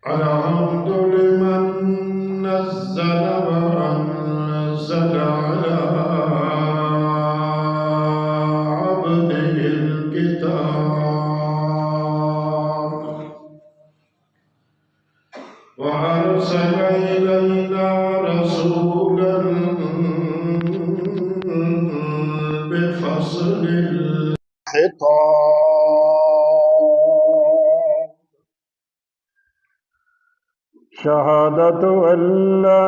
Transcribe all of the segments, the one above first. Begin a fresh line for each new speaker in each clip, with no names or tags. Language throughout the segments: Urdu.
الحمد لمن نزل وأنزل على عبده الكتاب وأرسل إلينا رسولا بفصل الخطاب شهادة أن لا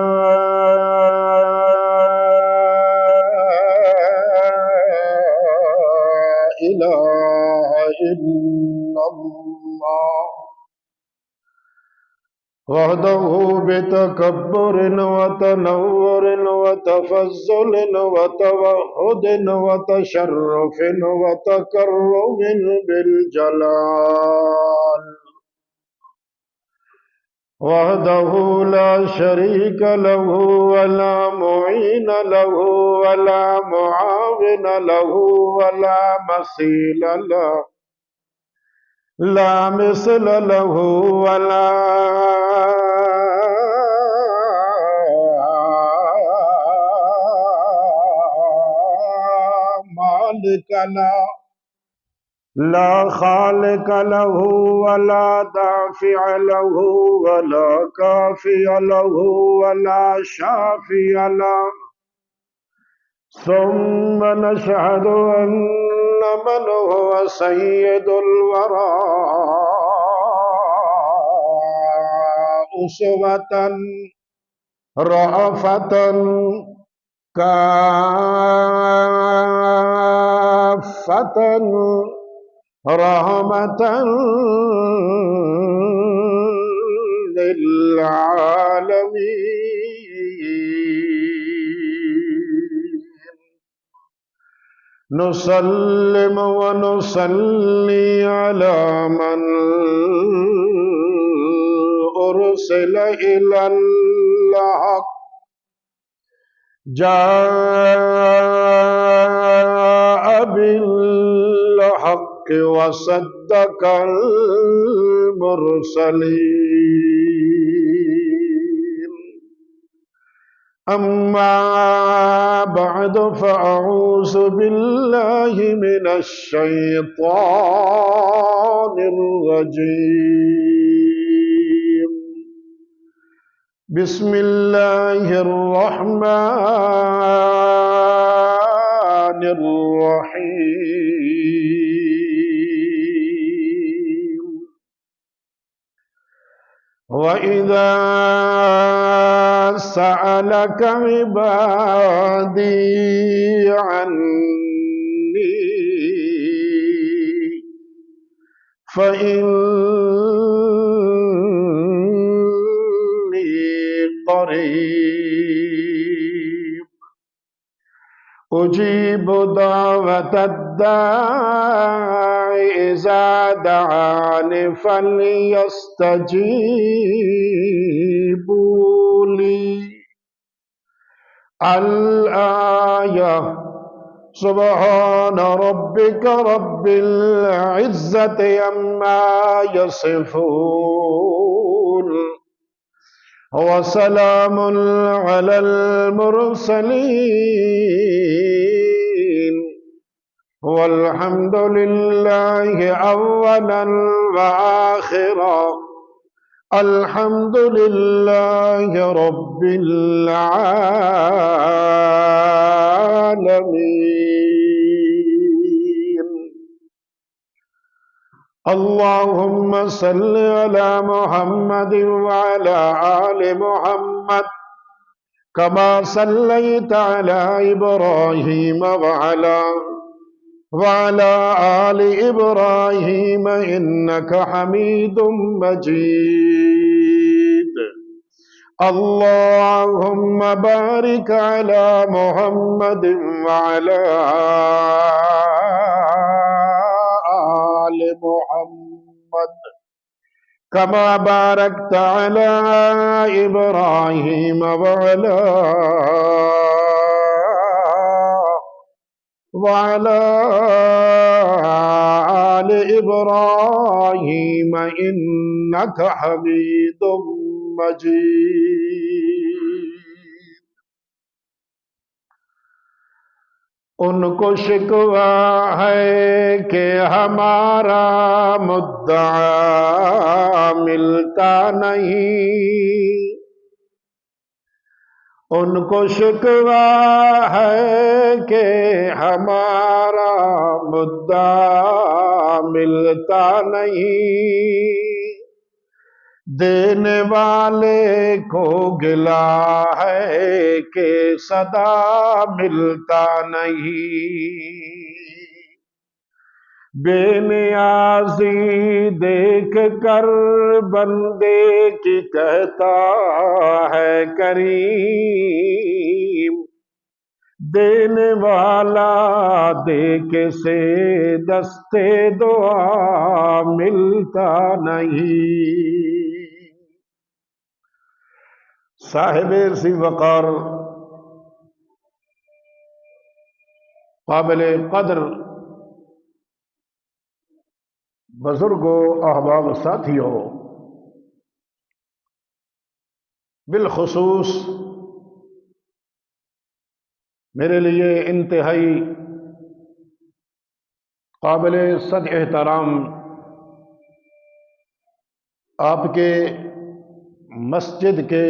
إله إلا الله وحده بتكبر وتنور وتفضل وتوحد وتشرف وتكرم بالجلال وحده لا شريك له ولا معين له ولا معاون له ولا مثيل له لا مثل له ولا مالك له لا خالق له ولا دافع له ولا كافي له ولا شافي له ثم نشهد أن من هو سيد الورى أسوة رأفة كافة رحمة للعالمين نسلم ونصلي على من أرسل إلى الحق جاء بالحق وصدق المرسلين أما بعد فأعوذ بالله من الشيطان الرجيم بسم الله الرحمن الرحيم وإذا سألك عبادي عني فإني قريب أجيب دعوة الداع إذا دعاني فليستجيبوا لي الآية سبحان ربك رب العزة عما يصفون وسلام على المرسلين والحمد لله أولا وآخرا الحمد لله رب العالمين اللهم صل على محمد وعلى آل محمد كما صليت على إبراهيم وعلى آل إبراهيم إنك حميد مجيد اللهم بارك على محمد وعلى آل محمد كما باركت على إبراهيم وعلى وعلى آل إبراهيم إنك حميد مجيد۔ ان کو شکوہ ہے کہ ہمارا مدعا ملتا نہیں، ان کو شکوہ ہے کہ ہمارا مدعا ملتا نہیں، دینے والے کو گلا ہے کہ صدا ملتا نہیں۔ بے نیازی دیکھ کر بندے کی کہتا ہے کریم، دینے والا دیکھ سے دستے دعا ملتا نہیں۔ صاحب سی وقار، قابل قدر بزرگوں، احباب، ساتھیوں، بالخصوص میرے لیے انتہائی قابل صد احترام آپ کے مسجد کے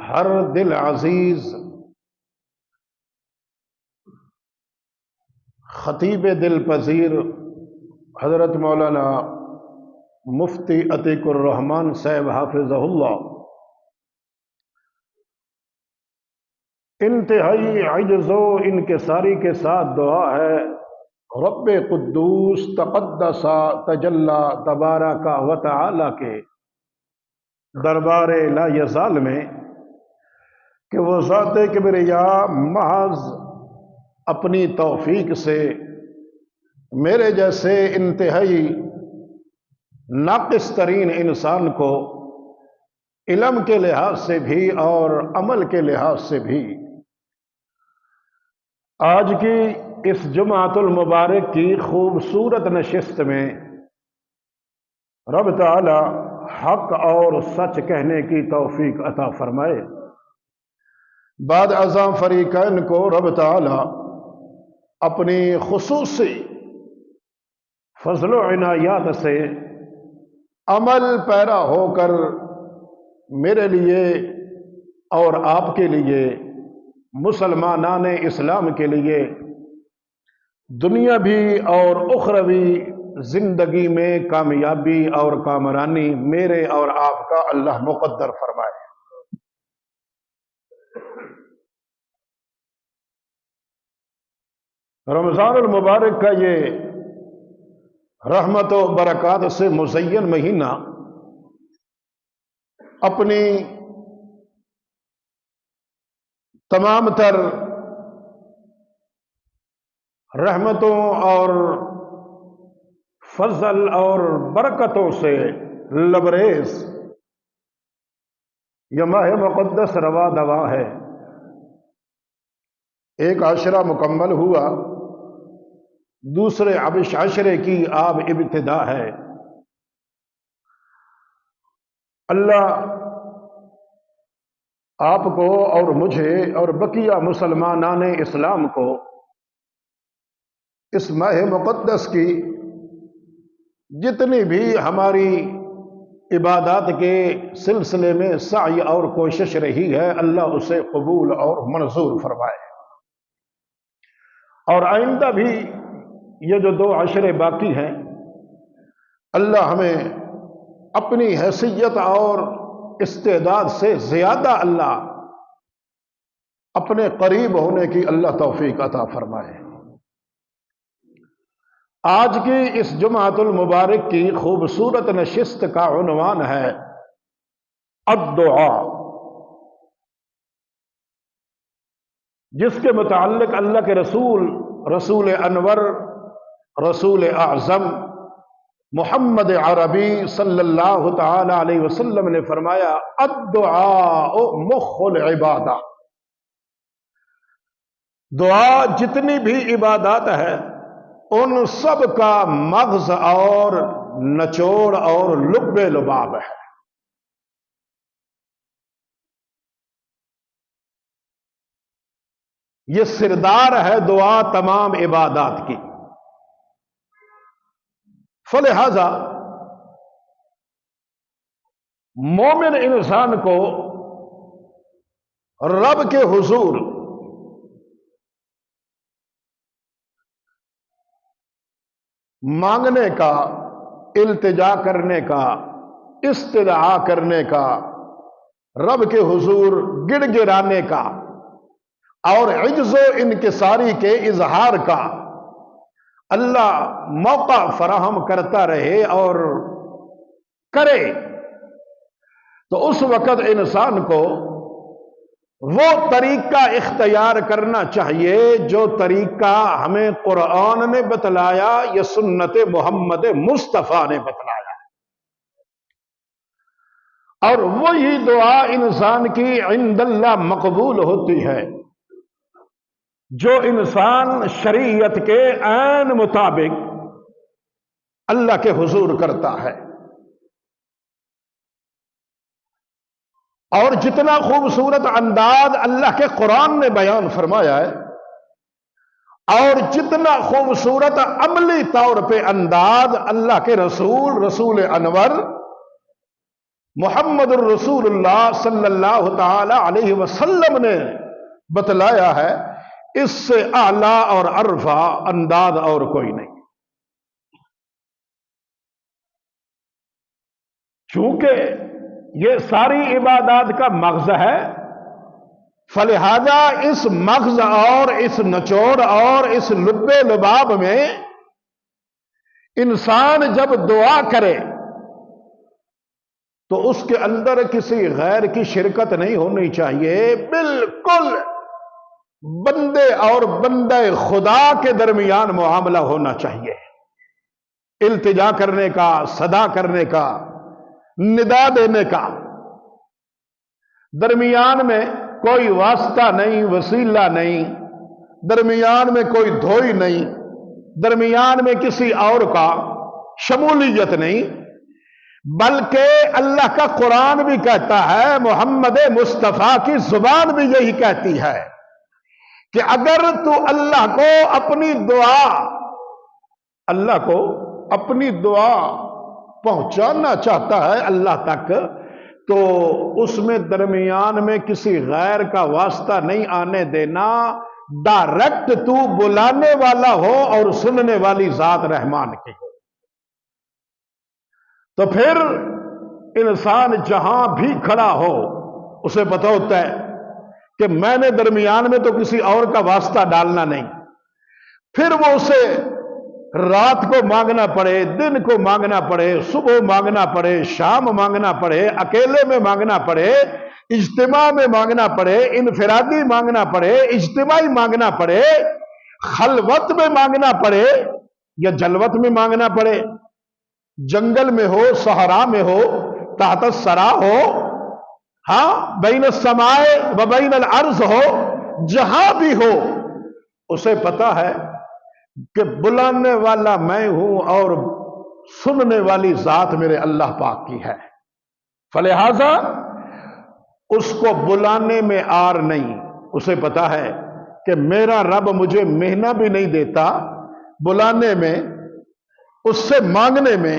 ہر دل عزیز خطیب دل پذیر حضرت مولانا مفتی عتیق الرحمان صاحب حافظہ اللہ، انتہائی عجز و انکساری کے ساتھ دعا ہے، رب قدوس تقدس تجلی تبارک و تعالی کے دربار لا یزال میں کہ وہ ذات کبریا محض اپنی توفیق سے میرے جیسے انتہائی ناقص ترین انسان کو علم کے لحاظ سے بھی اور عمل کے لحاظ سے بھی آج کی اس جمعۃ المبارک کی خوبصورت نشست میں رب تعالی حق اور سچ کہنے کی توفیق عطا فرمائے۔ بعد ازاں فریقین کو رب تعالی اپنی خصوصی فضل و عنایات سے عمل پیرا ہو کر میرے لیے اور آپ کے لیے، مسلمانان اسلام کے لیے دنیا بھی اور اخروی زندگی میں کامیابی اور کامرانی میرے اور آپ کا اللہ مقدر فرمائے۔ رمضان المبارک کا یہ رحمت و برکات سے مزین مہینہ اپنی تمام تر رحمتوں اور فضل اور برکتوں سے لبریز یہ ماہ مقدس روا دوا ہے۔ ایک عشرہ مکمل ہوا، دوسرے عشرے کی آب ابتدا ہے۔ اللہ آپ کو اور مجھے اور بقیہ مسلمانان اسلام کو اس ماہ مقدس کی جتنی بھی ہماری عبادات کے سلسلے میں سعی اور کوشش رہی ہے، اللہ اسے قبول اور منظور فرمائے، اور آئندہ بھی یہ جو 2 عشرے باقی ہیں اللہ ہمیں اپنی حیثیت اور استعداد سے زیادہ اللہ اپنے قریب ہونے کی اللہ توفیق عطا فرمائے۔ آج کی اس جمعۃ المبارک کی خوبصورت نشست کا عنوان ہے الدعاء، جس کے متعلق اللہ کے رسول انور، رسول اعظم محمد عربی صلی اللہ تعالی علیہ وسلم نے فرمایا الدعاء مخ العبادہ، دعا جتنی بھی عبادات ہے ان سب کا مغز اور نچوڑ اور لب لباب ہے. یہ سردار ہے دعا تمام عبادات کی. فلہذا مومن انسان کو رب کے حضور مانگنے کا، التجا کرنے کا، استدعا کرنے کا، رب کے حضور گڑ گڑانے کا اور عجز و انکساری کے اظہار کا اللہ موقع فراہم کرتا رہے اور کرے، تو اس وقت انسان کو وہ طریقہ اختیار کرنا چاہیے جو طریقہ ہمیں قرآن نے بتلایا یا سنت محمد مصطفیٰ نے بتلایا، اور وہی دعا انسان کی عند اللہ مقبول ہوتی ہے جو انسان شریعت کے عین مطابق اللہ کے حضور کرتا ہے. اور جتنا خوبصورت انداز اللہ کے قرآن نے بیان فرمایا ہے اور جتنا خوبصورت عملی طور پہ انداز اللہ کے رسول انور محمد الرسول اللہ صلی اللہ تعالی علیہ وسلم نے بتلایا ہے، اس سے اعلیٰ اور ارفع انداز اور کوئی نہیں. چونکہ یہ ساری عبادات کا مغز ہے، فلہذا اس مغز اور اس نچوڑ اور اس لب لباب میں انسان جب دعا کرے تو اس کے اندر کسی غیر کی شرکت نہیں ہونی چاہیے، بالکل بندے اور بندے خدا کے درمیان معاملہ ہونا چاہیے. التجا کرنے کا، صدا کرنے کا، ندا دینے کا، درمیان میں کوئی واسطہ نہیں، وسیلہ نہیں، درمیان میں کوئی دھوئی نہیں، درمیان میں کسی اور کا شمولیت نہیں، بلکہ اللہ کا قرآن بھی کہتا ہے، محمد مصطفیٰ کی زبان بھی یہی کہتی ہے کہ اگر تو اللہ کو اپنی دعا پہنچانا چاہتا ہے اللہ تک، تو اس میں درمیان میں کسی غیر کا واسطہ نہیں آنے دینا، ڈائریکٹ تو بلانے والا ہو اور سننے والی ذات رحمان کی ہو. تو پھر انسان جہاں بھی کھڑا ہو اسے پتہ ہوتا ہے کہ میں نے درمیان میں تو کسی اور کا واسطہ ڈالنا نہیں. پھر وہ اسے رات کو مانگنا پڑے، دن کو مانگنا پڑے، صبح مانگنا پڑے، شام مانگنا پڑے، اکیلے میں مانگنا پڑے، اجتماع میں مانگنا پڑے، انفرادی مانگنا پڑے، اجتماعی مانگنا پڑے، خلوت میں مانگنا پڑے یا جلوت میں مانگنا پڑے، جنگل میں ہو، صحرا میں ہو، تحت الثری ہو، ہاں بین السماء و بین الارض ہو، جہاں بھی ہو اسے پتا ہے کہ بلانے والا میں ہوں اور سننے والی ذات میرے اللہ پاک کی ہے. فلہذا اس کو بلانے میں آر نہیں، اسے پتا ہے کہ میرا رب مجھے مہینہ بھی نہیں دیتا، بلانے میں، اس سے مانگنے میں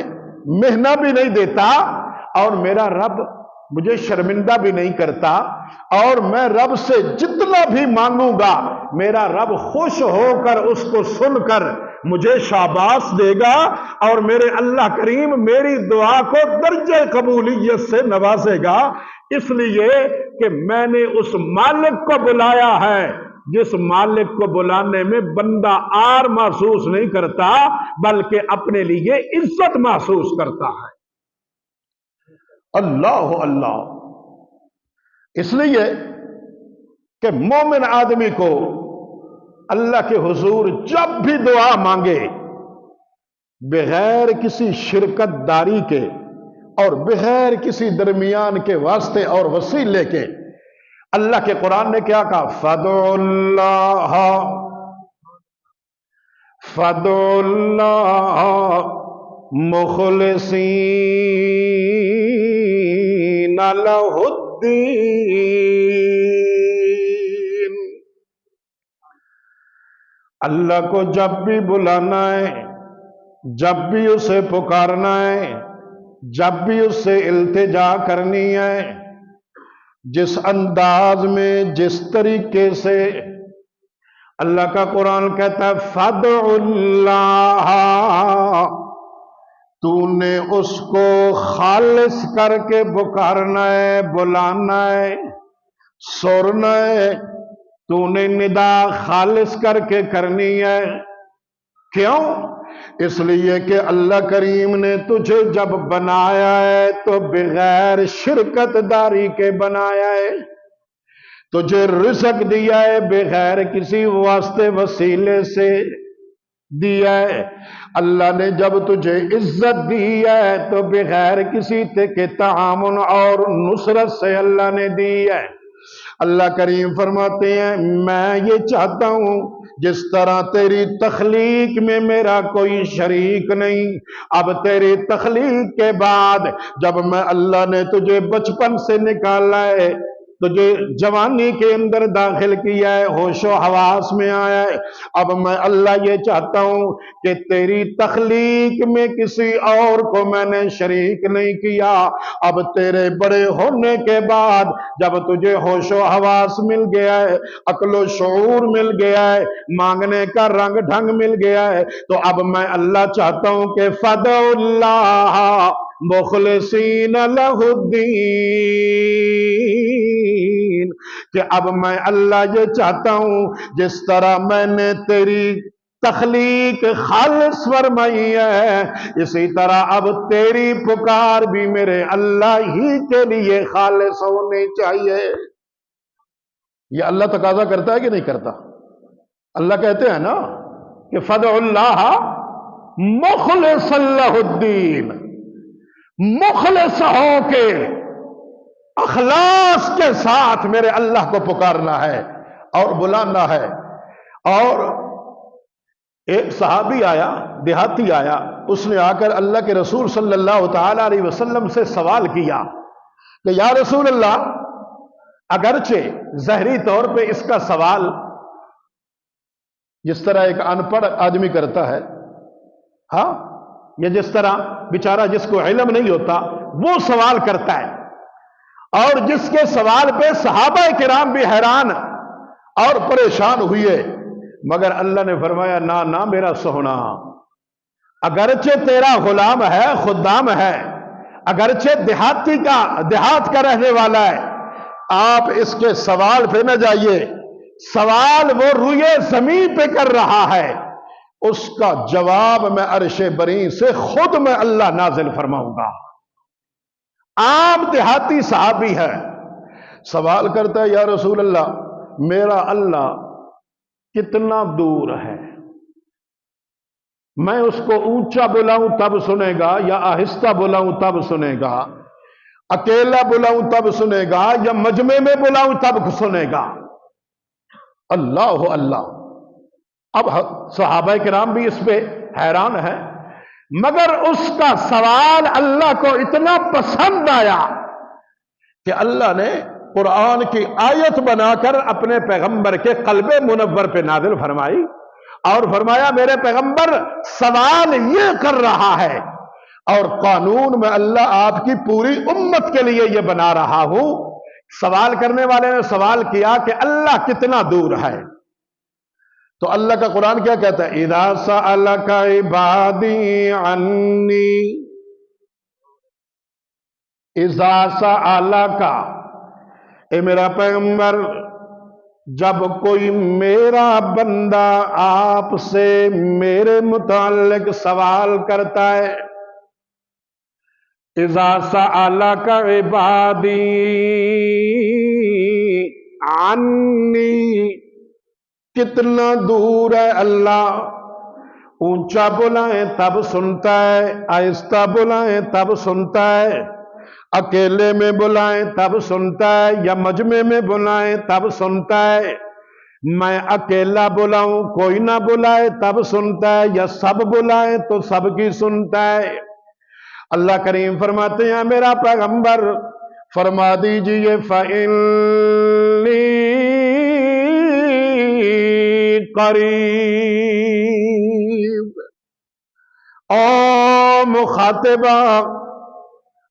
مہینہ بھی نہیں دیتا، اور میرا رب مجھے شرمندہ بھی نہیں کرتا، اور میں رب سے جتنا بھی مانگوں گا میرا رب خوش ہو کر اس کو سن کر مجھے شاباش دے گا، اور میرے اللہ کریم میری دعا کو درجہ قبولیت سے نوازے گا، اس لیے کہ میں نے اس مالک کو بلایا ہے جس مالک کو بلانے میں بندہ آر محسوس نہیں کرتا بلکہ اپنے لیے عزت محسوس کرتا ہے. اللہ اللہ. اس لیے کہ مومن آدمی کو اللہ کے حضور جب بھی دعا مانگے بغیر کسی شرکت داری کے اور بغیر کسی درمیان کے واسطے اور وسیلے کے، اللہ کے قرآن نے کیا کہا؟ فَادْعُوا اللَّهَ مُخْلِصِينَ لَهُ الدِّينَ۔ اللہ کو جب بھی بلانا ہے، جب بھی اسے پکارنا ہے، جب بھی اس سے التجا کرنی ہے، جس انداز میں، جس طریقے سے، اللہ کا قرآن کہتا ہے فَادْعُوا اللَّهَ، تو نے اس کو خالص کر کے پکارنا ہے، بلانا ہے، سورنا ہے، تو نے ندا خالص کر کے کرنی ہے۔ کیوں؟ اس لیے کہ اللہ کریم نے تجھے جب بنایا ہے تو بغیر شرکت داری کے بنایا ہے، تجھے رزق دیا ہے بغیر کسی واسطے وسیلے سے دیا ہے، اللہ نے جب تجھے عزت دی ہے تو بغیر کسی کے تعاون اور نصرت سے اللہ نے دی ہے۔ اللہ کریم فرماتے ہیں میں یہ چاہتا ہوں جس طرح تیری تخلیق میں میرا کوئی شریک نہیں، اب تیری تخلیق کے بعد جب میں اللہ نے تجھے بچپن سے نکالا ہے، تجھے جوانی کے اندر داخل کیا ہے، ہوش و حواس میں آیا ہے، اب میں اللہ یہ چاہتا ہوں کہ تیری تخلیق میں کسی اور کو میں نے شریک نہیں کیا، اب تیرے بڑے ہونے کے بعد جب تجھے ہوش و حواس مل گیا ہے، عقل و شعور مل گیا ہے، مانگنے کا رنگ ڈھنگ مل گیا ہے، تو اب میں اللہ چاہتا ہوں کہ فَادْعُوا اللَّهَ مُخْلِصِينَ لَهُ الدِّينَ، کہ اب میں اللہ یہ چاہتا ہوں جس طرح میں نے تیری تخلیق خالص فرمائی ہے، اسی طرح اب تیری پکار بھی میرے اللہ ہی کے لیے خالص ہونی چاہیے۔ یہ اللہ تقاضا کرتا ہے کہ نہیں کرتا؟ اللہ کہتے ہیں نا کہ فَادْعُوا اللَّهَ مُخْلِصًا لَهُ الدِّينَ، مخلص ہو کے اخلاص کے ساتھ میرے اللہ کو پکارنا ہے اور بلانا ہے۔ اور ایک صحابی آیا، دیہاتی آیا، اس نے آ کر اللہ کے رسول صلی اللہ تعالی علیہ وسلم سے سوال کیا کہ یا رسول اللہ، اگرچہ ظاہری طور پہ اس کا سوال جس طرح ایک ان پڑھ آدمی کرتا ہے، ہاں، یا جس طرح بیچارہ جس کو علم نہیں ہوتا وہ سوال کرتا ہے، اور جس کے سوال پہ صحابہ کرام بھی حیران اور پریشان ہوئے، مگر اللہ نے فرمایا نہ نہ میرا سونا، اگرچہ تیرا غلام ہے، خدام ہے، اگرچہ دیہات کا رہنے والا ہے، آپ اس کے سوال پہ نہ جائیے، سوال وہ روئے زمین پہ کر رہا ہے، اس کا جواب میں عرش بری سے خود میں اللہ نازل فرماؤں گا۔ عام دیہاتی صحابی ہے، سوال کرتا ہے یا رسول اللہ، میرا اللہ کتنا دور ہے، میں اس کو اونچا بلاؤں تب سنے گا یا آہستہ بلاؤں تب سنے گا، اکیلا بلاؤں تب سنے گا یا مجمع میں بلاؤں تب سنے گا؟ اللہ اللہ۔ اب صحابہ کرام بھی اس پہ حیران ہے، مگر اس کا سوال اللہ کو اتنا پسند آیا کہ اللہ نے قرآن کی آیت بنا کر اپنے پیغمبر کے قلب منور پہ نازل فرمائی اور فرمایا میرے پیغمبر سوال یہ کر رہا ہے، اور قانون میں اللہ آپ کی پوری امت کے لیے یہ بنا رہا ہوں۔ سوال کرنے والے نے سوال کیا کہ اللہ کتنا دور ہے، تو اللہ کا قرآن کیا کہتا ہے؟ اذا سألک عبادی عنی، اذا سألک، اے میرا پیغمبر، جب کوئی میرا بندہ آپ سے میرے متعلق سوال کرتا ہے، اذا سألک عبادی عنی، کتنا دور ہے اللہ، اونچا بلائیں تب سنتا ہے، آہستہ بلائیں تب سنتا ہے، اکیلے میں بلائیں تب سنتا ہے یا مجمع میں بلائیں تب سنتا ہے؟ میں اکیلا بلاؤں کوئی نہ بلائے تب سنتا ہے یا سب بلائیں تو سب کی سنتا ہے؟ اللہ کریم فرماتے ہیں میرا پیغمبر فرما دیجئے فَإِنِّي قریب۔ او مخاطبہ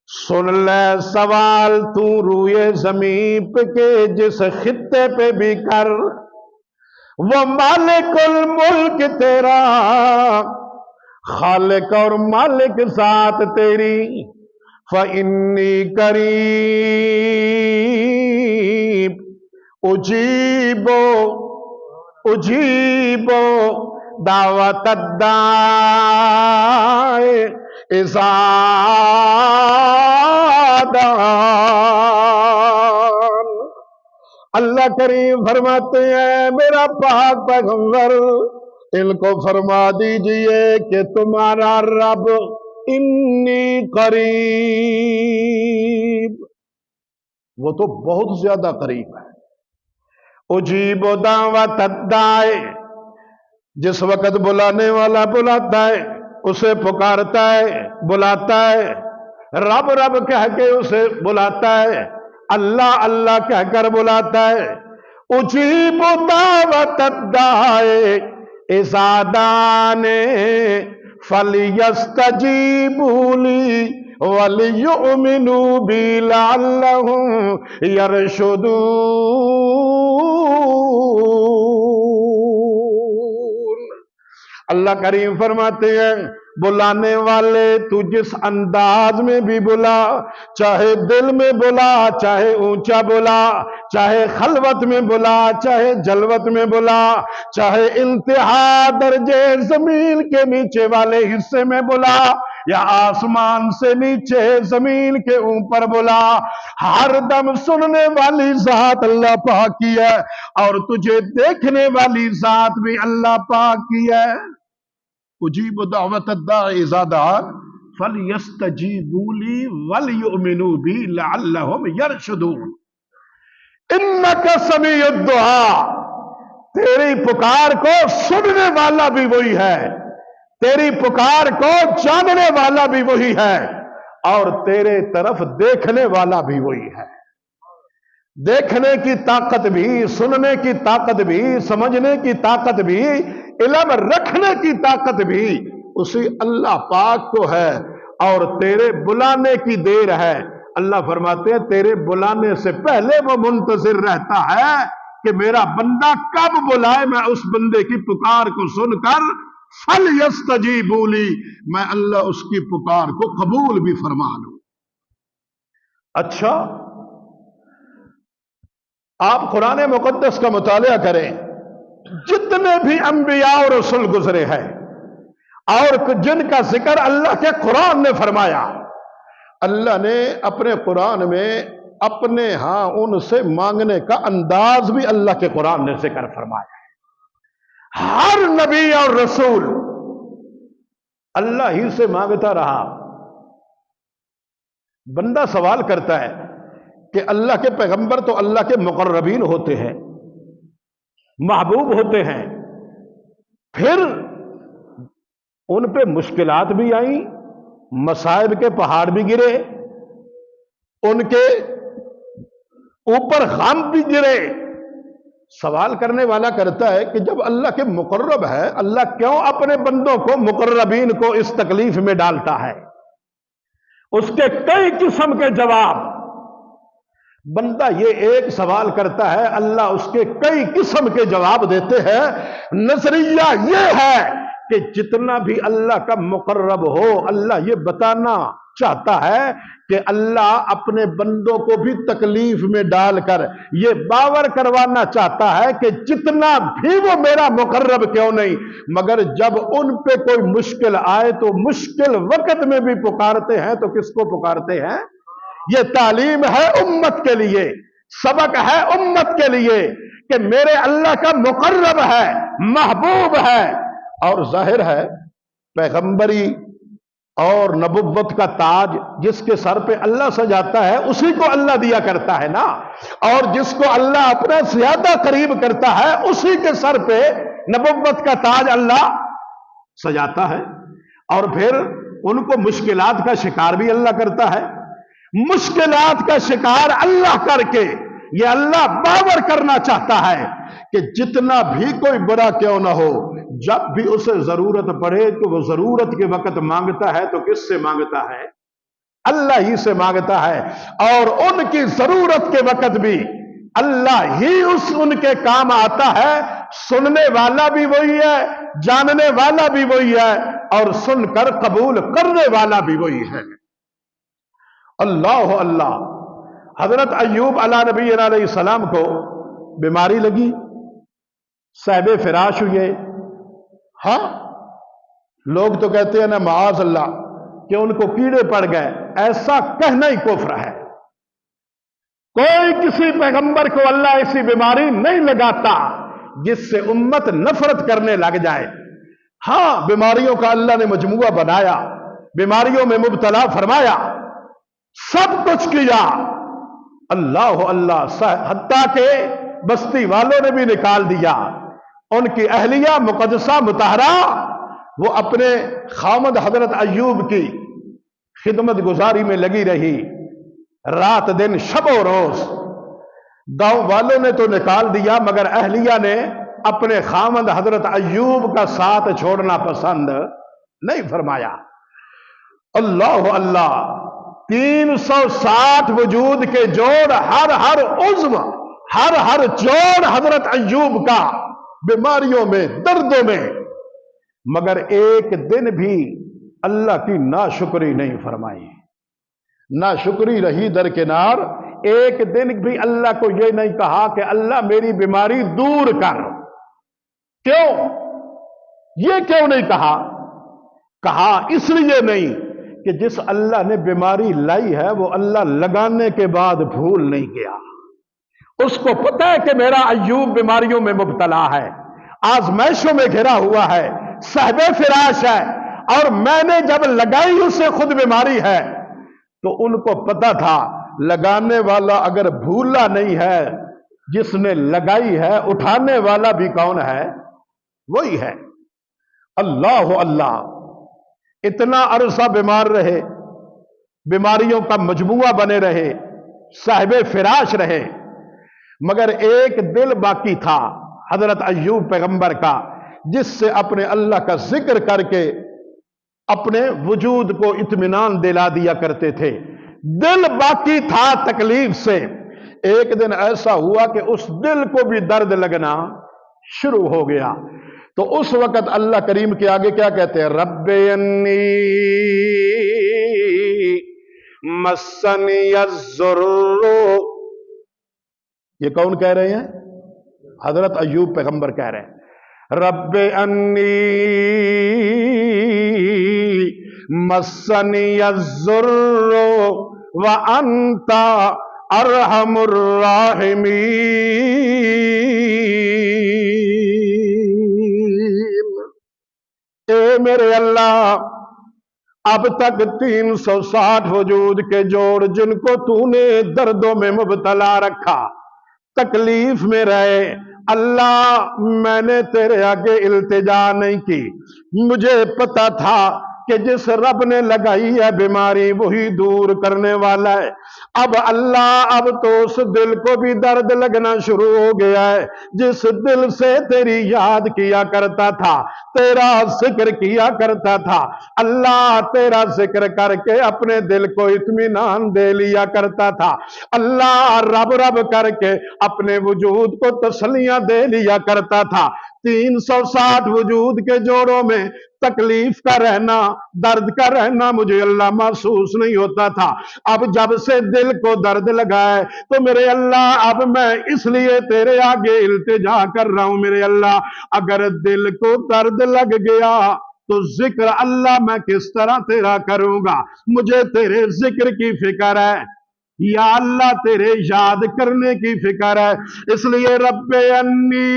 سن لے سوال تو روئے زمین پہ کے جس خطے پہ بھی کر، وہ مالک الملک تیرا، خالق اور مالک ذات تیری۔ فَإِنِّي قریب اجیب دعوت الداعِ اذا دعان۔ اللہ کریم فرماتے ہیں میرا پاک پیغمبر ان کو فرما دیجئے کہ تمہارا رب انی قریب، وہ تو بہت زیادہ قریب ہے۔ اجیب دعوت الداعِ، جس وقت بلانے والا بلاتا ہے اسے پکارتا ہے بلاتا ہے، رب رب کہہ کے اسے بلاتا ہے، اللہ اللہ کہہ کر بلاتا ہے۔ اجیب دعوت الداعِ اذا دعان فَلْيَسْتَجِيبُوا لِي وَلْيُؤْمِنُوا بِي لَعَلَّهُمْ يَرْشُدُونَ۔ اللہ کریم فرماتے ہیں بلانے والے تو جس انداز میں بھی بلا، چاہے دل میں بلا، چاہے اونچا بلا، چاہے خلوت میں بلا، چاہے جلوت میں بلا، چاہے انتہا درجے زمین کے نیچے والے حصے میں بلا یا آسمان سے نیچے زمین کے اوپر بلا، ہر دم سننے والی ذات اللہ پاک کی ہے اور تجھے دیکھنے والی ذات بھی اللہ پاک کی ہے۔ اجیب دعوت الداعِ اذا دعان فَلْيَسْتَجِيبُوا لِي وَلْيُؤْمِنُوا بِي لَعَلَّهُمْ يَرْشُدُونَ۔ اِنَّكَ سَمِيعُ الدُّعَاء، تیری پکار کو سننے والا بھی وہی ہے، تیری پکار کو جاننے والا بھی وہی ہے اور تیرے طرف دیکھنے والا بھی وہی ہے۔ دیکھنے کی طاقت بھی، سننے کی طاقت بھی، سمجھنے کی طاقت بھی، علم رکھنے کی طاقت بھی اسی اللہ پاک کو ہے اور تیرے بلانے کی دیر ہے۔ اللہ فرماتے ہیں تیرے بلانے سے پہلے وہ منتظر رہتا ہے کہ میرا بندہ کب بلائے، میں اس بندے کی پکار کو سن کر فَلْيَسْتَجِيبُوا لِي، میں اللہ اس کی پکار کو قبول بھی فرما لوں۔ اچھا، آپ قرآن مقدس کا مطالعہ کریں، جتنے بھی انبیاء اور رسول گزرے ہیں اور جن کا ذکر اللہ کے قرآن نے فرمایا، اللہ نے اپنے قرآن میں اپنے ہاں ان سے مانگنے کا انداز بھی اللہ کے قرآن نے ذکر فرمایا ہے۔ ہر نبی اور رسول اللہ ہی سے مانگتا رہا۔ بندہ سوال کرتا ہے کہ اللہ کے پیغمبر تو اللہ کے مقربین ہوتے ہیں، محبوب ہوتے ہیں، پھر ان پہ مشکلات بھی آئیں، مصائب کے پہاڑ بھی گرے، ان کے اوپر غم بھی گرے۔ سوال کرنے والا کرتا ہے کہ جب اللہ کے مقرب ہے، اللہ کیوں اپنے بندوں کو مقربین کو اس تکلیف میں ڈالتا ہے؟ اس کے کئی قسم کے جواب، بندہ یہ ایک سوال کرتا ہے، اللہ اس کے کئی قسم کے جواب دیتے ہیں۔ نظریہ یہ ہے کہ جتنا بھی اللہ کا مقرب ہو، اللہ یہ بتانا چاہتا ہے کہ اللہ اپنے بندوں کو بھی تکلیف میں ڈال کر یہ باور کروانا چاہتا ہے کہ جتنا بھی وہ میرا مقرب کیوں نہیں، مگر جب ان پہ کوئی مشکل آئے تو مشکل وقت میں بھی پکارتے ہیں تو کس کو پکارتے ہیں؟ یہ تعلیم ہے امت کے لیے، سبق ہے امت کے لیے کہ میرے اللہ کا مقرب ہے، محبوب ہے، اور ظاہر ہے پیغمبری اور نبوت کا تاج جس کے سر پہ اللہ سجاتا ہے اسی کو اللہ دیا کرتا ہے نا، اور جس کو اللہ اپنا زیادہ قریب کرتا ہے اسی کے سر پہ نبوت کا تاج اللہ سجاتا ہے، اور پھر ان کو مشکلات کا شکار بھی اللہ کرتا ہے۔ مشکلات کا شکار اللہ کر کے یہ اللہ باور کرنا چاہتا ہے کہ جتنا بھی کوئی برا کیوں نہ ہو، جب بھی اسے ضرورت پڑے تو وہ ضرورت کے وقت مانگتا ہے تو کس سے مانگتا ہے؟ اللہ ہی سے مانگتا ہے، اور ان کی ضرورت کے وقت بھی اللہ ہی ان کے کام آتا ہے۔ سننے والا بھی وہی ہے، جاننے والا بھی وہی ہے، اور سن کر قبول کرنے والا بھی وہی ہے۔ اللہ اللہ۔ حضرت ایوب علیہ نبی علیہ السلام کو بیماری لگی، صاحب فراش ہوئے۔ ہاں، لوگ تو کہتے ہیں نا معاذ اللہ کہ ان کو کیڑے پڑ گئے، ایسا کہنا ہی کفر ہے۔ کوئی کسی پیغمبر کو اللہ ایسی بیماری نہیں لگاتا جس سے امت نفرت کرنے لگ جائے۔ ہاں، بیماریوں کا اللہ نے مجموعہ بنایا، بیماریوں میں مبتلا فرمایا، سب کچھ کیا، اللہ اللہ، حتیٰ کہ بستی والوں نے بھی نکال دیا۔ ان کی اہلیہ مقدسہ مطہرہ وہ اپنے خامد حضرت ایوب کی خدمت گزاری میں لگی رہی، رات دن شب و روز۔ گاؤں والوں نے تو نکال دیا مگر اہلیہ نے اپنے خامد حضرت ایوب کا ساتھ چھوڑنا پسند نہیں فرمایا۔ اللہ اللہ۔ 360 وجود کے جوڑ، ہر عضو، ہر جوڑ حضرت ایوب کا بیماریوں میں، دردوں میں، مگر ایک دن بھی اللہ کی ناشکری نہیں فرمائی۔ ناشکری رہی درکنار، ایک دن بھی اللہ کو یہ نہیں کہا کہ اللہ میری بیماری دور کر۔ کیوں؟ یہ کیوں نہیں کہا؟ کہا اس لیے نہیں کہ جس اللہ نے بیماری لائی ہے وہ اللہ لگانے کے بعد بھول نہیں گیا۔ اس کو پتہ ہے کہ میرا ایوب بیماریوں میں مبتلا ہے، آزمائشوں میں گھرا ہوا ہے، صاحب فراش ہے، اور میں نے جب لگائی اسے خود بیماری ہے تو ان کو پتہ تھا لگانے والا اگر بھولا نہیں ہے، جس نے لگائی ہے اٹھانے والا بھی کون ہے؟ وہی ہے۔ اللہ اللہ۔ اتنا عرصہ بیمار رہے، بیماریوں کا مجموعہ بنے رہے، صاحب فراش رہے، مگر ایک دل باقی تھا حضرت ایوب پیغمبر کا، جس سے اپنے اللہ کا ذکر کر کے اپنے وجود کو اطمینان دلا دیا کرتے تھے۔ دل باقی تھا تکلیف سے۔ ایک دن ایسا ہوا کہ اس دل کو بھی درد لگنا شروع ہو گیا، تو اس وقت اللہ کریم کے آگے کیا کہتے ہیں؟ رب انی مسنی الضر۔ یہ کون کہہ رہے ہیں؟ حضرت ایوب پیغمبر کہہ رہے ہیں رب انی مسنی الضر وانت ارحم الراحمین۔ اے میرے اللہ، اب تک 360 وجود کے جوڑ جن کو تو نے دردوں میں مبتلا رکھا، تکلیف میں رہے، اللہ میں نے تیرے آگے التجا نہیں کی۔ مجھے پتا تھا کہ جس رب نے لگائی ہے بیماری وہی دور کرنے والا ہے۔ اب اللہ، اب تو اس دل کو بھی درد لگنا شروع ہو گیا ہے جس دل سے تیری یاد کیا کرتا تھا، تیرا ذکر کیا کرتا تھا۔ اللہ تیرا ذکر کر کے اپنے دل کو اطمینان دے لیا کرتا تھا۔ اللہ رب رب کر کے اپنے وجود کو تسلیاں دے لیا کرتا تھا۔ 360 وجود کے جوڑوں میں تکلیف کا رہنا، درد کا رہنا مجھے اللہ محسوس نہیں ہوتا تھا۔ اب جب سے دل کو درد لگا ہے تو میرے اللہ اب میں اس لیے تیرے آگے التجا کر رہا ہوں۔ میرے اللہ اگر دل کو درد لگ گیا تو ذکر اللہ میں کس طرح تیرا کروں گا؟ مجھے تیرے ذکر کی فکر ہے یا اللہ، تیرے یاد کرنے کی فکر ہے۔ اس لیے رب انی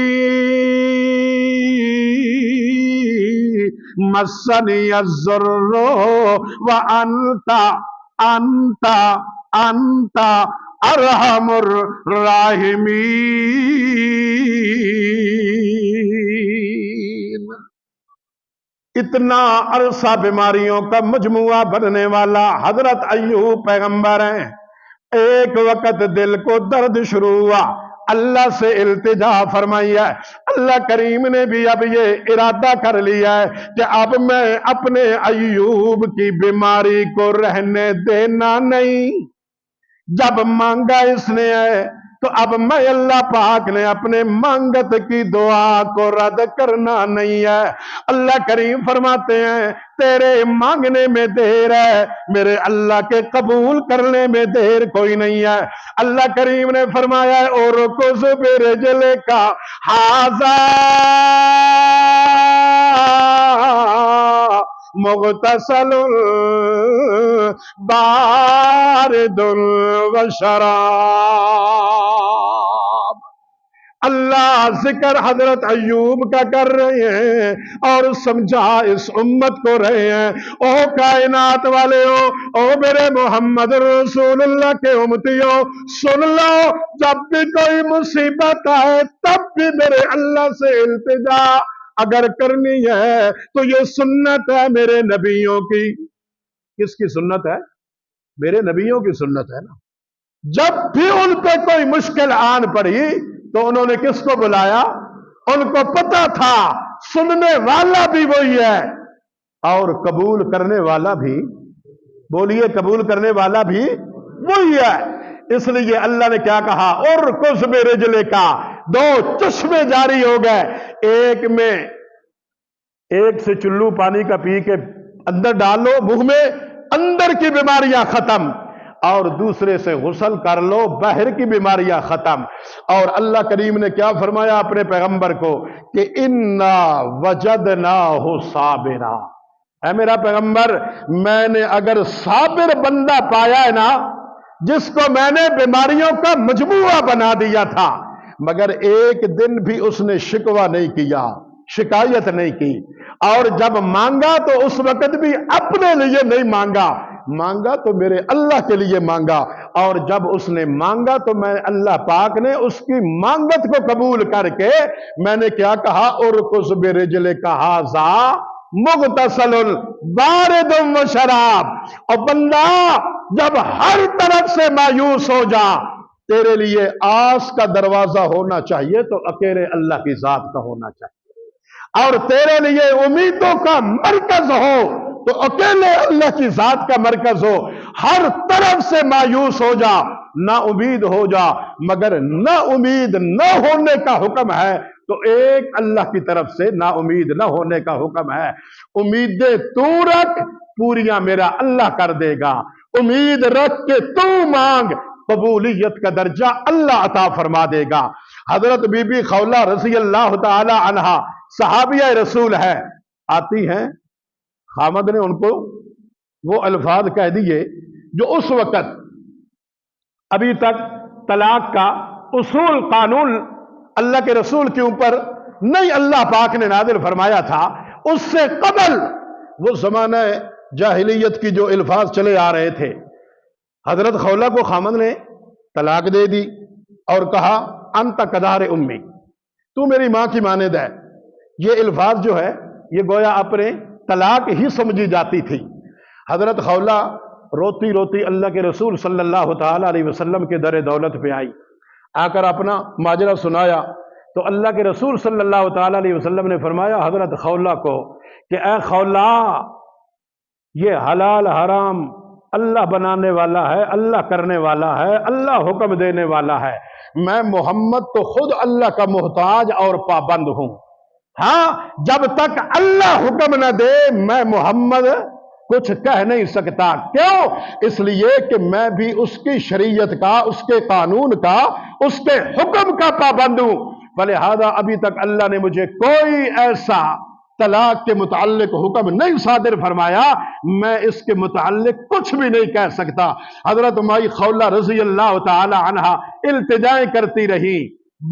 مسنی الضر وانت انت انت ارحم الراحمین۔ اتنا عرصہ بیماریوں کا مجموعہ بننے والا حضرت ایوب پیغمبر ہیں، ایک وقت دل کو درد شروع ہوا، اللہ سے التجا فرمائی ہے، اللہ کریم نے بھی اب یہ ارادہ کر لیا ہے کہ اب میں اپنے ایوب کی بیماری کو رہنے دینا نہیں۔ جب مانگا اس نے ہے تو اب میں اللہ پاک نے اپنے مانگت کی دعا کو رد کرنا نہیں ہے۔ اللہ کریم فرماتے ہیں تیرے مانگنے میں دیر ہے، میرے اللہ کے قبول کرنے میں دیر کوئی نہیں ہے۔ اللہ کریم نے فرمایا ہے اور کس برجلے کا ہاذا مغتسل بارد وشراب۔ اللہ ذکر حضرت ایوب کا کر رہے ہیں اور سمجھا اس امت کو رہے ہیں، او کائنات والے ہو، او میرے محمد رسول اللہ کے امتیوں، سن لو جب بھی کوئی مصیبت آئے تب بھی میرے اللہ سے التجا اگر کرنی ہے تو یہ سنت ہے میرے نبیوں کی۔ کس کی سنت ہے؟ میرے نبیوں کی سنت ہے نا۔ جب بھی ان پہ کوئی مشکل آن پڑی تو انہوں نے کس کو بلایا؟ ان کو پتا تھا سننے والا بھی وہی ہے اور قبول کرنے والا بھی، بولیے قبول کرنے والا بھی وہی ہے۔ اس لیے اللہ نے کیا کہا؟ اور کس برجلے کا، دو چشمے جاری ہو گئے، ایک سے چلو پانی کا پی کے اندر ڈالو منہ میں، اندر کی بیماریاں ختم، اور دوسرے سے غسل کر لو، باہر کی بیماریاں ختم۔ اور اللہ کریم نے کیا فرمایا اپنے پیغمبر کو کہ انا وجدناہ صابرا، اے میرا پیغمبر میں نے اگر صابر بندہ پایا ہے نا، جس کو میں نے بیماریوں کا مجموعہ بنا دیا تھا، مگر ایک دن بھی اس نے شکوہ نہیں کیا، شکایت نہیں کی، اور جب مانگا تو اس وقت بھی اپنے لیے نہیں مانگا، مانگا تو میرے اللہ کے لیے مانگا، اور جب اس نے مانگا تو میں اللہ پاک نے اس کی مانگت کو قبول کر کے میں نے کیا کہا؟ ارکض برجلک ھذا مغتسل بارد وشراب۔ اور بندہ جب ہر طرف سے مایوس ہو جا، تیرے لیے آس کا دروازہ ہونا چاہیے تو اکیلے اللہ کی ذات کا ہونا چاہیے، اور تیرے لیے امیدوں کا مرکز ہو تو اکیلے اللہ کی ذات کا مرکز ہو۔ ہر طرف سے مایوس ہو جا، نا امید ہو جا، مگر نا امید نہ ہونے کا حکم ہے تو ایک اللہ کی طرف سے نا امید نہ ہونے کا حکم ہے۔ امیدیں تو رکھ، پوریاں میرا اللہ کر دے گا، امید رکھ کے تو مانگ، قبولیت کا درجہ اللہ عطا فرما دے گا۔ حضرت بی بی خولہ رضی اللہ تعالی عنہا صحابیہ رسول ہے، آتی ہیں، خامد نے ان کو وہ الفاظ کہہ دیے جو اس وقت ابھی تک طلاق کا اصول قانون اللہ کے رسول کے اوپر نہیں اللہ پاک نے نازل فرمایا تھا، اس سے قبل وہ زمانہ جاہلیت کی جو الفاظ چلے آ رہے تھے، حضرت خولہ کو خامد نے طلاق دے دی اور کہا انت کدار امی، تو میری ماں کی مانند ہے۔ یہ الفاظ جو ہے یہ گویا اپنے طلاق ہی سمجھی جاتی تھی۔ حضرت خولہ روتی روتی اللہ کے رسول صلی اللہ تعالی علیہ وسلم کے در دولت پہ آئی، آ کر اپنا ماجرا سنایا تو اللہ کے رسول صلی اللہ تعالی علیہ وسلم نے فرمایا حضرت خولہ کو کہ اے خولہ، یہ حلال حرام اللہ بنانے والا ہے، اللہ کرنے والا ہے، اللہ حکم دینے والا ہے، میں محمد تو خود اللہ کا محتاج اور پابند ہوں، ہاں جب تک اللہ حکم نہ دے میں محمد کچھ کہہ نہیں سکتا۔ کیوں؟ اس لیے کہ میں بھی اس کی شریعت کا، اس کے قانون کا، اس کے حکم کا پابند ہوں، فلہذا ابھی تک اللہ نے مجھے کوئی ایسا طلاق کے متعلق حکم نہیں صادر فرمایا، میں اس کے متعلق کچھ بھی نہیں کہہ سکتا۔ حضرت مائی خولہ رضی اللہ تعالی عنہا التجائیں کرتی رہی،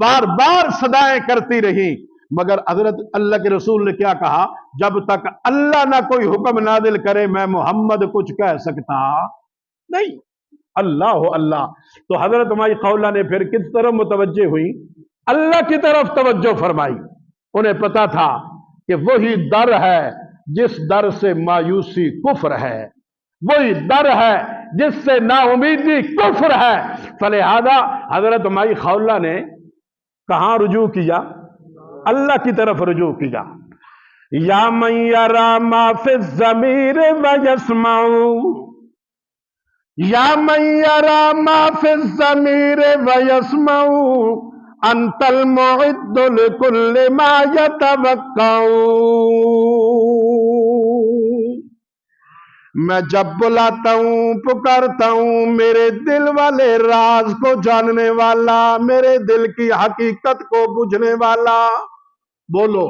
بار بار صدائیں کرتی رہی، مگر حضرت اللہ کے رسول نے کیا کہا؟ جب تک اللہ نہ کوئی حکم نازل کرے میں محمد کچھ کہہ سکتا نہیں۔ اللہ ہو اللہ۔ تو حضرت مائی خولہ نے پھر کس طرف متوجہ ہوئی؟ اللہ کی طرف توجہ فرمائی۔ انہیں پتا تھا کہ وہی در ہے جس در سے مایوسی کفر ہے، وہی در ہے جس سے نا امیدی کفر ہے۔ فلہذا حضرت مائی خولہ نے کہاں رجوع کیا؟ اللہ کی طرف رجوع کیا۔ یا من یرا ما فی الضمیر ویسمع، یا من یرا ما فی الضمیر ویسمع، انت المعد لکل ما یتوقع۔ میں جب بلاتا ہوں پکارتا ہوں میرے دل والے راز کو جاننے والا، میرے دل کی حقیقت کو بجھنے والا، بولو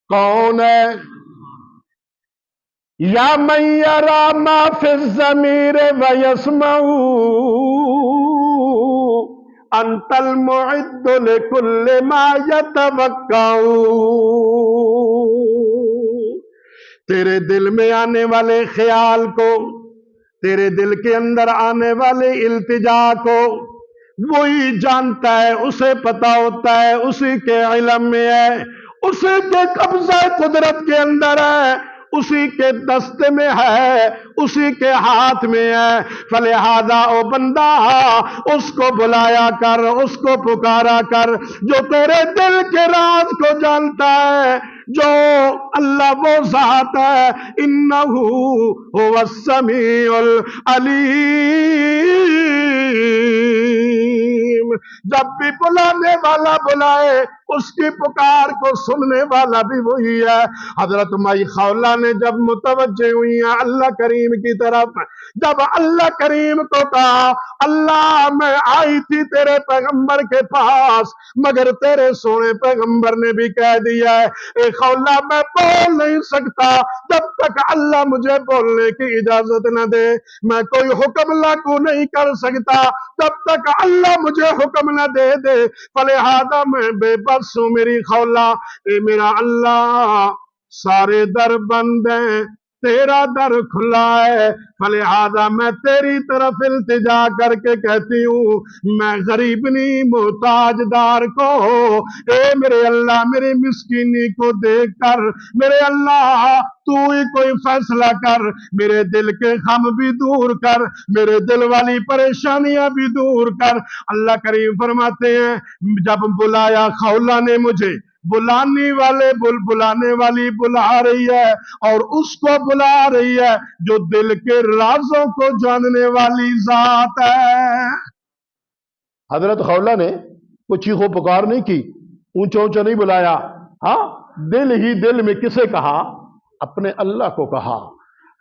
کون ہے؟ یا من یرا ما فی الضمیر ویسمع، انت المعد لکل ما یتوقع۔ تیرے دل میں آنے والے خیال کو، تیرے دل کے اندر آنے والے التجا کو وہی جانتا ہے، اسے پتا ہوتا ہے، اسی کے علم میں ہے، اسی کے قبضہ قدرت کے اندر ہے، اسی کے دست میں ہے، اسی کے ہاتھ میں ہے۔ فلہذا او بندہ اس کو بلایا کر، اس کو پکارا کر جو تیرے دل کے راز کو جانتا ہے، جو اللہ وہ ذات ہے، انہو هو السمیع العلیم۔ جب بھی بلانے والا بلائے اس کی پکار کو سننے والا بھی وہی ہے۔ حضرت مائی خولہ نے جب متوجہ ہوئی ہیں اللہ کریم کی طرف، جب اللہ کریم کو کہا اللہ میں آئی تھی تیرے پیغمبر کے پاس مگر تیرے سونے پیغمبر نے بھی کہہ دیا ہے اے خولہ میں بول نہیں سکتا جب تک اللہ مجھے بولنے کی اجازت نہ دے، میں کوئی حکم لاگو نہیں کر سکتا جب تک اللہ مجھے حکم نہ دے دے، فلہذا میں بے بس ہوں میری خولہ۔ اے میرا اللہ سارے در بند ہیں، تیرا در کھلا ہے، فلہذا میں تیری طرف التجا کر کے کہتی ہوں میں غریب نہیں محتاج دار کو، اے میرے اللہ میری مسکینی کو دیکھ کر میرے اللہ تو ہی کوئی فیصلہ کر، میرے دل کے غم بھی دور کر، میرے دل والی پریشانیاں بھی دور کر۔ اللہ کریم فرماتے ہیں جب بلایا خولہ نے مجھے، بلانے والی بلا رہی ہے اور اس کو بلا رہی ہے جو دل کے رازوں کو جاننے والی ذات ہے۔ حضرت خولہ نے کوئی چیخو پکار نہیں کی، اونچا اونچا نہیں بلایا، ہاں دل ہی دل میں کسے کہا؟ اپنے اللہ کو کہا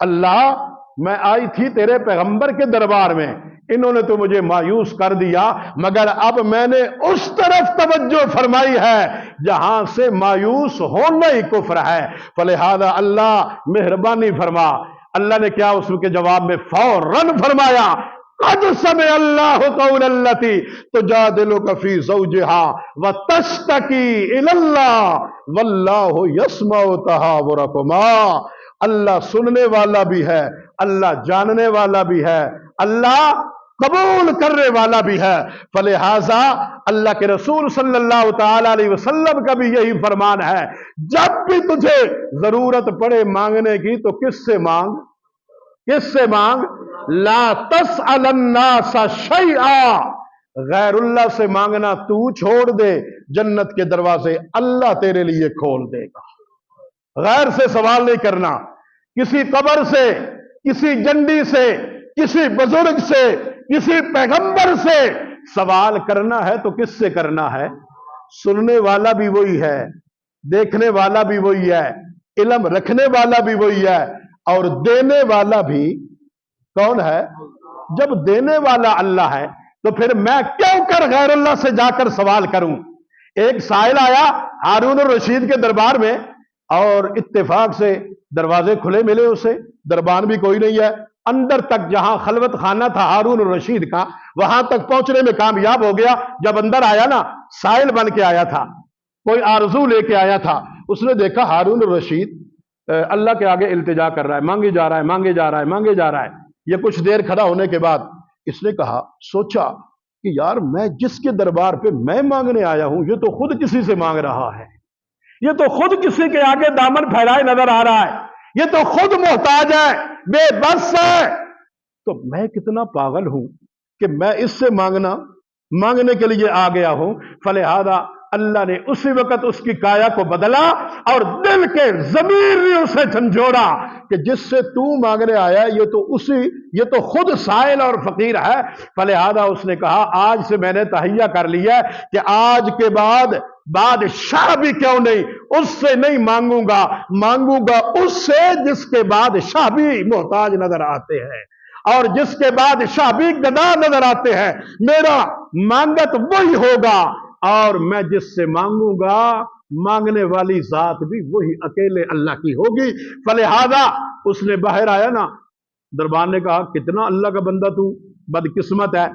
اللہ میں آئی تھی تیرے پیغمبر کے دربار میں، انہوں نے تو مجھے مایوس کر دیا مگر اب میں نے اس طرف توجہ فرمائی ہے جہاں سے مایوس ہونا ہی کفر ہے، فلہذا اللہ مہربانی فرما۔ اللہ نے کیا اس کے جواب میں فوراً فرمایا قد سمع اللہ قول التی تجادلک فی زوجہا وتشتکی الی اللہ واللہ یسمع تحاورکما۔ اللہ سننے والا بھی ہے، اللہ جاننے والا بھی ہے، اللہ قبول کرنے والا بھی ہے، فلہذا اللہ کے رسول صلی اللہ تعالی علیہ وسلم کا بھی یہی فرمان ہے جب بھی تجھے ضرورت پڑے مانگنے کی تو کس سے مانگ؟ کس سے مانگ؟ لا تسأل الناس شیئا، غیر اللہ سے مانگنا تو چھوڑ دے، جنت کے دروازے اللہ تیرے لیے کھول دے گا۔ غیر سے سوال نہیں کرنا، کسی قبر سے، کسی جنڈی سے، کسی بزرگ سے، کسی پیغمبر سے سوال کرنا ہے تو کس سے کرنا ہے؟ سننے والا بھی وہی ہے، دیکھنے والا بھی وہی ہے، علم رکھنے والا بھی وہی ہے، اور دینے والا بھی کون ہے؟ جب دینے والا اللہ ہے تو پھر میں کیوں کر غیر اللہ سے جا کر سوال کروں؟ ایک سائل آیا ہارون الرشید کے دربار میں اور اتفاق سے دروازے کھلے ملے، اسے دربان بھی کوئی نہیں ہے، اندر تک جہاں خلوت خانہ تھا ہارون الرشید کا وہاں تک پہنچنے میں کامیاب ہو گیا۔ جب اندر آیا نا سائل بن کے آیا تھا، کوئی آرزو لے کے آیا تھا، اس نے دیکھا ہارون الرشید اللہ کے آگے التجا کر رہا ہے، مانگے جا رہا ہے، مانگے جا رہا ہے، مانگے جا رہا ہے۔ یہ کچھ دیر کھڑا ہونے کے بعد اس نے کہا، سوچا کہ یار میں جس کے دربار پہ میں مانگنے آیا ہوں یہ تو خود کسی سے مانگ رہا ہے، یہ تو خود کسی کے آگے دامن پھیلائے نظر آ رہا ہے، یہ تو خود محتاج ہے، بے بس ہے، تو میں کتنا پاگل ہوں کہ میں اس سے مانگنے کے لیے آ گیا ہوں۔ فلہذا اللہ نے اسی وقت اس کی کایا کو بدلا اور دل کے ضمیر نے اسے جھنجھوڑا کہ جس سے تو مانگنے آیا یہ تو خود سائل اور فقیر ہے۔ فلہذا اس نے کہا آج سے میں نے تہیہ کر لیا کہ آج کے بعد بادشاہ بھی کیوں نہیں، اس سے نہیں مانگوں گا اس سے جس کے بادشاہ بھی محتاج نظر آتے ہیں اور جس کے بادشاہ بھی گدا نظر آتے ہیں۔ میرا مانگت وہی ہوگا اور میں جس سے مانگوں گا مانگنے والی ذات بھی وہی اکیلے اللہ کی ہوگی۔ فلہذا اس نے باہر آیا نا، دربار نے کہا کتنا اللہ کا بندہ تو بدقسمت ہے،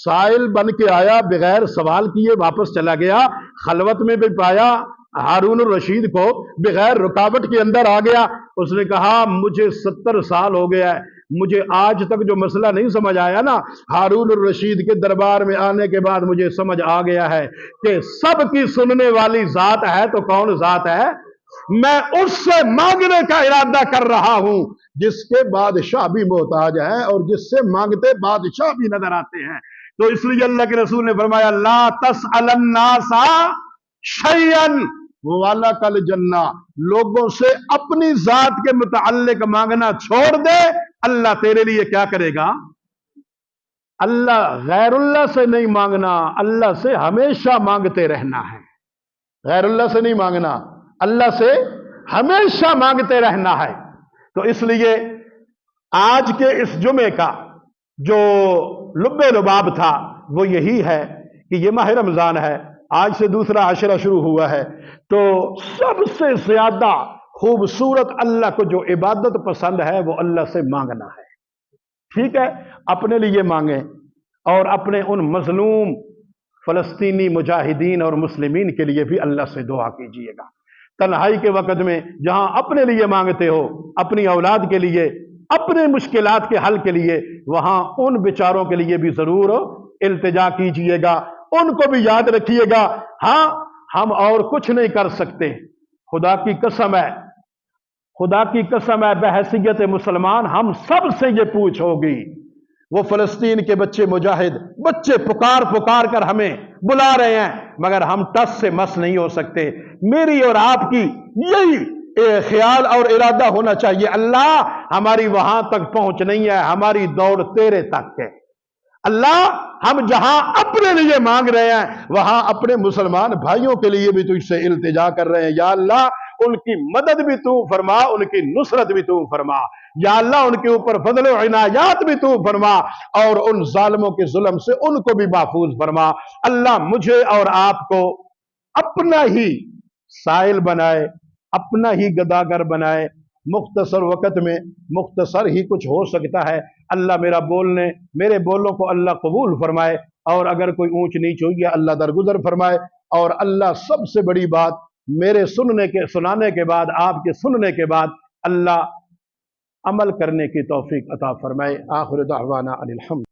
سائل بن کے آیا، بغیر سوال کیے واپس چلا گیا، خلوت میں بھی پایا ہارون الرشید کو، بغیر رکاوٹ کے اندر آ گیا۔ اس نے کہا مجھے 70 سال ہو گیا ہے، مجھے آج تک جو مسئلہ نہیں سمجھ آیا نا، ہارون الرشید کے دربار میں آنے کے بعد مجھے سمجھ آ گیا ہے کہ سب کی سننے والی ذات ہے تو کون ذات ہے؟ میں اس سے مانگنے کا ارادہ کر رہا ہوں جس کے بادشاہ بھی محتاج ہے اور جس سے مانگتے بادشاہ بھی نظر آتے ہیں۔ تو اس لیے اللہ کے رسول نے فرمایا لا تسأل الناس شیئا وَلَكَ الْجَنَّةُ، لوگوں سے اپنی ذات کے متعلق مانگنا چھوڑ دے، اللہ تیرے لیے کیا کرے گا؟ غیر اللہ سے نہیں مانگنا، اللہ سے ہمیشہ مانگتے رہنا ہے، غیر اللہ سے نہیں مانگنا، اللہ سے ہمیشہ مانگتے رہنا ہے۔ تو اس لیے آج کے اس جمعے کا جو لب لباب تھا وہ یہی ہے کہ یہ ماہ رمضان ہے، آج سے دوسرا عشرہ شروع ہوا ہے، تو سب سے زیادہ خوبصورت اللہ کو جو عبادت پسند ہے وہ اللہ سے مانگنا ہے۔ ٹھیک ہے، اپنے لیے مانگیں اور اپنے ان مظلوم فلسطینی مجاہدین اور مسلمین کے لیے بھی اللہ سے دعا کیجیے گا۔ تنہائی کے وقت میں جہاں اپنے لیے مانگتے ہو، اپنی اولاد کے لیے، اپنے مشکلات کے حل کے لیے، وہاں ان بیچاروں کے لیے بھی ضرور التجا کیجیے گا، ان کو بھی یاد رکھیے گا۔ ہاں ہم اور کچھ نہیں کر سکتے، خدا کی قسم ہے، خدا کی قسم ہے، بحیثیت مسلمان ہم سب سے یہ پوچھ ہوگی۔ وہ فلسطین کے بچے مجاہد، بچے پکار کر ہمیں بلا رہے ہیں، مگر ہم ٹس سے مس نہیں ہو سکتے۔ میری اور آپ کی یہی خیال اور ارادہ ہونا چاہیے، اللہ ہماری وہاں تک پہنچ نہیں ہے، ہماری دوڑ تیرے تک ہے۔ اللہ ہم جہاں اپنے لیے مانگ رہے ہیں وہاں اپنے مسلمان بھائیوں کے لیے بھی تجھ سے التجا کر رہے ہیں، یا اللہ ان کی مدد بھی تو فرما، ان کی نصرت بھی تو فرما، یا اللہ ان کے اوپر فضل و عنایات بھی تو فرما اور ان ظالموں کے ظلم سے ان کو بھی محفوظ فرما۔ اللہ مجھے اور آپ کو اپنا ہی سائل بنائے، اپنا ہی گداگر بنائے، مختصر وقت میں مختصر ہی کچھ ہو سکتا ہے۔ اللہ میرے بولوں کو اللہ قبول فرمائے، اور اگر کوئی اونچ نیچ ہوئی ہے اللہ درگزر فرمائے، اور اللہ سب سے بڑی بات میرے سنانے کے بعد، آپ کے سننے کے بعد اللہ عمل کرنے کی توفیق عطا فرمائے۔ آخر دعوانا ان الحمد